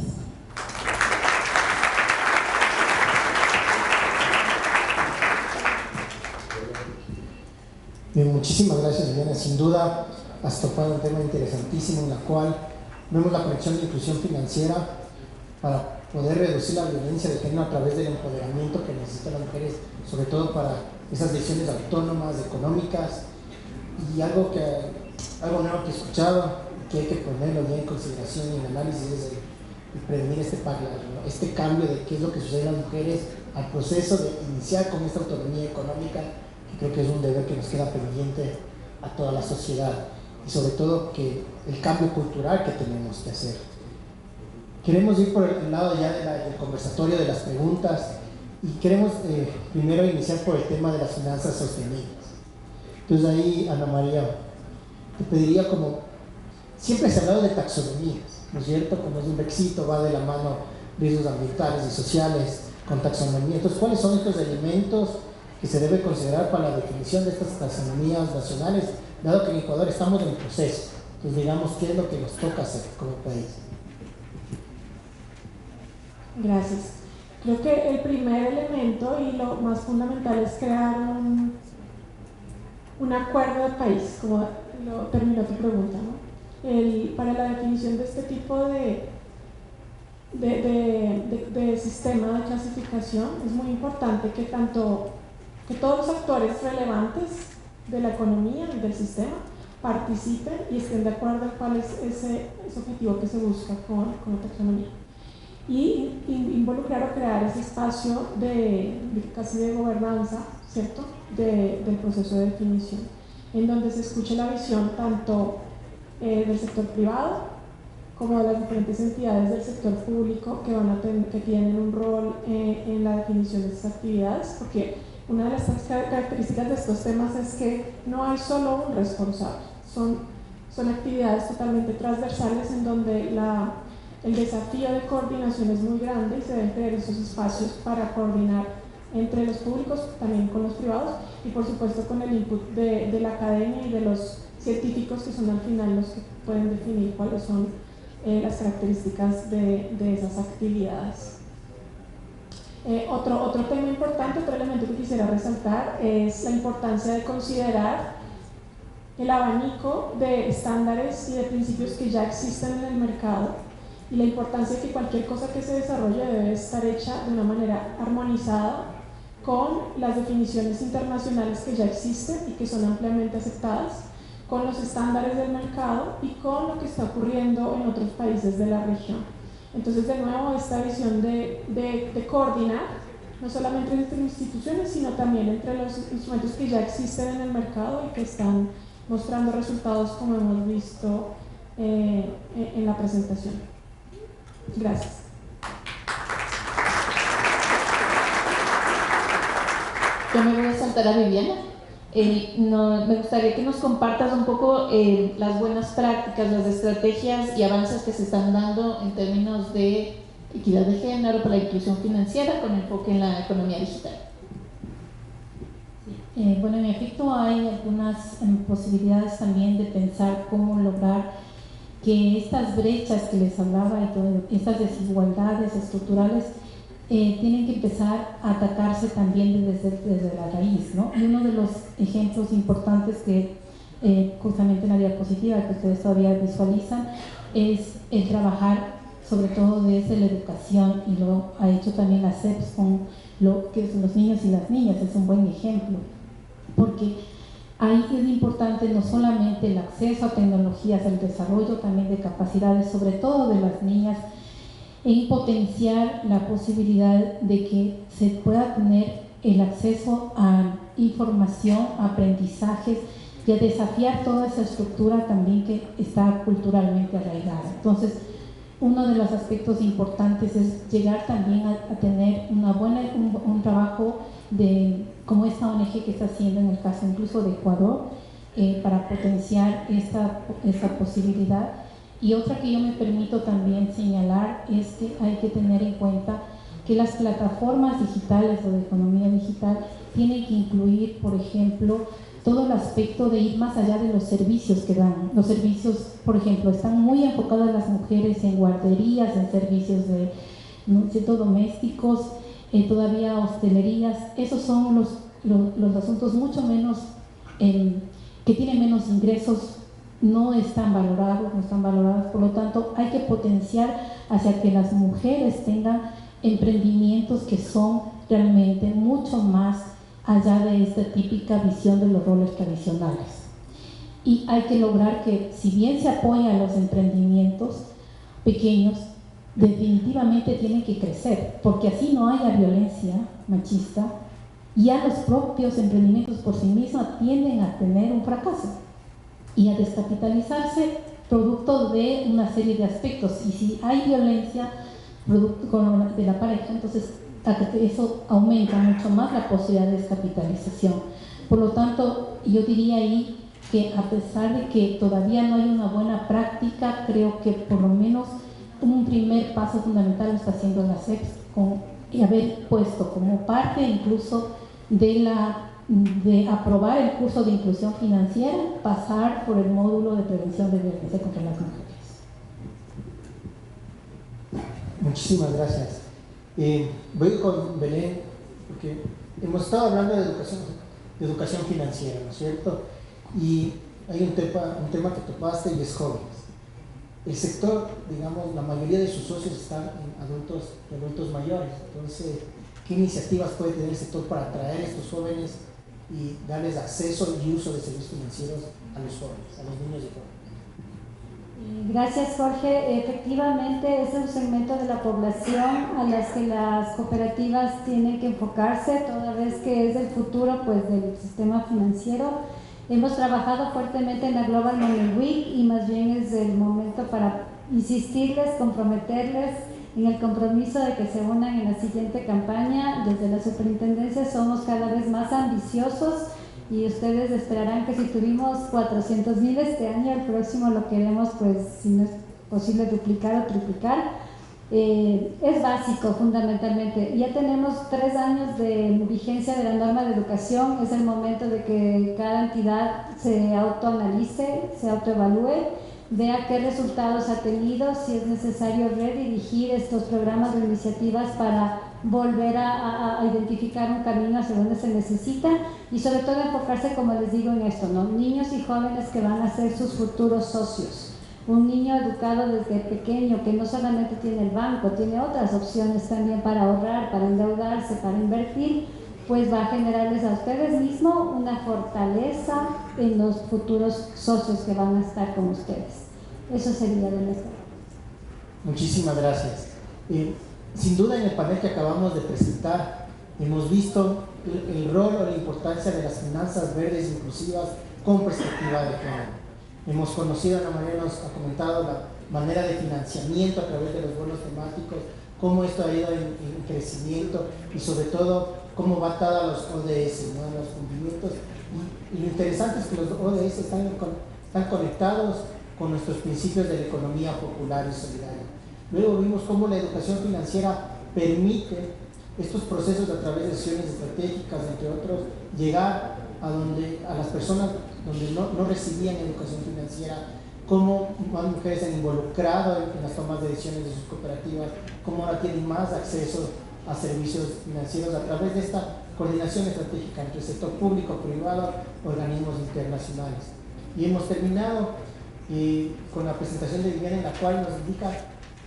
Bien, muchísimas gracias, Liliana. Sin duda has tocado un tema interesantísimo en la cual vemos la conexión de inclusión financiera para poder reducir la violencia de género a través del empoderamiento que necesitan las mujeres, sobre todo para esas decisiones autónomas, económicas. Y algo nuevo que he escuchado, que hay que ponerlo ya en consideración y en análisis, es el prevenir este cambio de qué es lo que sucede a las mujeres al proceso de iniciar con esta autonomía económica, que creo que es un deber que nos queda pendiente a toda la sociedad, y sobre todo que el cambio cultural que tenemos que hacer. Queremos ir por el lado ya del conversatorio, de las preguntas, y queremos primero iniciar por el tema de las finanzas sostenibles. Entonces ahí, Ana María, te pediría, como siempre se ha hablado de taxonomías, ¿no es cierto? Como es un éxito, va de la mano riesgos ambientales y sociales con taxonomía. Entonces, ¿cuáles son estos elementos que se debe considerar para la definición de estas taxonomías nacionales, dado que en Ecuador estamos en proceso? Entonces, digamos, ¿qué es lo que nos toca hacer como país? Gracias. Creo que el primer elemento y lo más fundamental es crear un acuerdo de país, como lo terminó tu pregunta, ¿no? Para la definición de este tipo de sistema de clasificación es muy importante que todos los actores relevantes de la economía y del sistema participen y estén de acuerdo en cuál es ese objetivo que se busca con la taxonomía, y involucrar o crear ese espacio casi de gobernanza, ¿cierto?, del proceso de definición, en donde se escuche la visión tanto del sector privado como de las diferentes entidades del sector público que tienen un rol en la definición de estas actividades, porque una de las características de estos temas es que no hay solo un responsable, son actividades totalmente transversales en donde el desafío de coordinación es muy grande y se deben crear esos espacios para coordinar entre los públicos, también con los privados, y por supuesto con el input de la academia y de los científicos, que son al final los que pueden definir cuáles son las características de esas actividades. Otro tema importante, otro elemento que quisiera resaltar es la importancia de considerar el abanico de estándares y de principios que ya existen en el mercado y la importancia de que cualquier cosa que se desarrolle debe estar hecha de una manera armonizada con las definiciones internacionales que ya existen y que son ampliamente aceptadas, con los estándares del mercado y con lo que está ocurriendo en otros países de la región. Entonces, de nuevo, esta visión de coordinar, no solamente entre instituciones, sino también entre los instrumentos que ya existen en el mercado y que están mostrando resultados, como hemos visto en la presentación. Gracias. Yo me voy a saltar a Viviana. Me gustaría que nos compartas un poco las buenas prácticas, las estrategias y avances que se están dando en términos de equidad de género para la inclusión financiera con enfoque en la economía digital. Bueno, en efecto hay algunas posibilidades también de pensar cómo lograr que estas brechas que les hablaba y todas estas desigualdades estructurales tienen que empezar a atacarse también desde la raíz, ¿no? Y uno de los ejemplos importantes que justamente en la diapositiva que ustedes todavía visualizan es el trabajar sobre todo desde la educación, y lo ha hecho también la CEPS con lo que son los niños y las niñas. Es un buen ejemplo, porque ahí es importante no solamente el acceso a tecnologías, el desarrollo también de capacidades, sobre todo de las niñas, en potenciar la posibilidad de que se pueda tener el acceso a información, a aprendizajes y a desafiar toda esa estructura también que está culturalmente arraigada. Entonces, uno de los aspectos importantes es llegar también a tener un trabajo como esta ONG que está haciendo en el caso incluso de Ecuador, para potenciar esta posibilidad. Y otra que yo me permito también señalar es que hay que tener en cuenta que las plataformas digitales o de economía digital tienen que incluir, por ejemplo, todo el aspecto de ir más allá de los servicios que dan. Los servicios, por ejemplo, están muy enfocadas las mujeres en guarderías, en servicios de domésticos, todavía hostelerías. Esos son los asuntos mucho menos, que tienen menos ingresos, no están valorados, por lo tanto hay que potenciar hacia que las mujeres tengan emprendimientos que son realmente mucho más allá de esta típica visión de los roles tradicionales. Y hay que lograr que, si bien se apoya a los emprendimientos pequeños, definitivamente tienen que crecer, porque así no haya violencia machista, y ya los propios emprendimientos por sí mismos tienden a tener un fracaso y a descapitalizarse producto de una serie de aspectos. Y si hay violencia producto de la pareja, entonces eso aumenta mucho más la posibilidad de descapitalización. Por lo tanto, yo diría ahí que, a pesar de que todavía no hay una buena práctica, creo que por lo menos un primer paso fundamental lo está haciendo la CEPS, y haber puesto como parte incluso de aprobar el curso de inclusión financiera, pasar por el módulo de prevención de violencia contra las mujeres. Muchísimas gracias. Voy con Belén, porque hemos estado hablando de educación financiera, ¿no es cierto? Y hay un tema que topaste, y es jóvenes. El sector, digamos, la mayoría de sus socios están en adultos mayores. Entonces, ¿qué iniciativas puede tener el sector para atraer a estos jóvenes y darles acceso y uso de servicios financieros a los jóvenes, a los niños y jóvenes? Gracias, Jorge. Efectivamente, es un segmento de la población a las que las cooperativas tienen que enfocarse, toda vez que es el futuro, pues, del sistema financiero. Hemos trabajado fuertemente en la Global Money Week, y más bien es el momento para insistirles, comprometerles en el compromiso de que se unan en la siguiente campaña. Desde la superintendencia somos cada vez más ambiciosos, y ustedes esperarán que si tuvimos 400,000 este año, el próximo lo queremos, pues, si no es posible, duplicar o triplicar. Es básico, fundamentalmente. Ya tenemos 3 años de vigencia de la norma de educación. Es el momento de que cada entidad se autoanalice, se autoevalúe, vea qué resultados ha tenido, si es necesario redirigir estos programas o iniciativas para volver a identificar un camino hacia donde se necesita, y sobre todo enfocarse, como les digo, en esto, ¿no? Niños y jóvenes que van a ser sus futuros socios. Un niño educado desde pequeño, que no solamente tiene el banco, tiene otras opciones también para ahorrar, para endeudarse, para invertir, pues va a generarles a ustedes mismos una fortaleza en los futuros socios que van a estar con ustedes. Eso sería de nuestra parte. Muchísimas gracias. Sin duda, en el panel que acabamos de presentar, hemos visto el rol o la importancia de las finanzas verdes inclusivas con perspectiva de género. Hemos conocido, Ana María nos ha comentado la manera de financiamiento a través de los bonos temáticos, cómo esto ha ido en crecimiento y sobre todo cómo va atada a los ODS, ¿no? A los cumplimientos. Y lo interesante es que los ODS están conectados con nuestros principios de la economía popular y solidaria. Luego vimos cómo la educación financiera permite estos procesos a través de sesiones estratégicas, entre otros, llegar a las personas donde no recibían educación financiera, cómo más mujeres se han involucrado en las tomas de decisiones de sus cooperativas, cómo ahora tienen más acceso a servicios financieros a través de esta coordinación estratégica entre el sector público, privado, organismos internacionales. Y hemos terminado con la presentación de Viviana, en la cual nos indica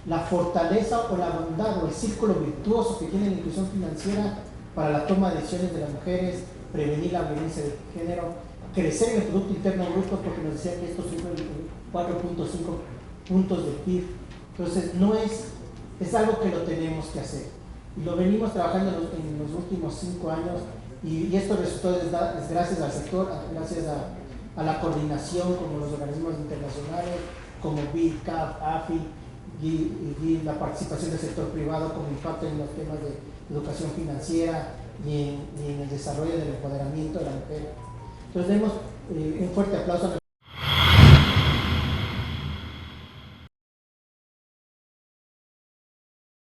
la fortaleza o la bondad o el círculo virtuoso que tiene la inclusión financiera para la toma de decisiones de las mujeres, prevenir la violencia de género, crecer en el Producto Interno Bruto, porque nos decía que esto sube 4.5 puntos de PIB. Entonces, es algo que lo tenemos que hacer. Y lo venimos trabajando en los últimos 5 años, y esto resultó es gracias al sector, gracias a la coordinación con los organismos internacionales, como BID, CAF, AFI, y la participación del sector privado como impacto en los temas de educación financiera y en el desarrollo del empoderamiento de la mujer. Entonces, demos un fuerte aplauso a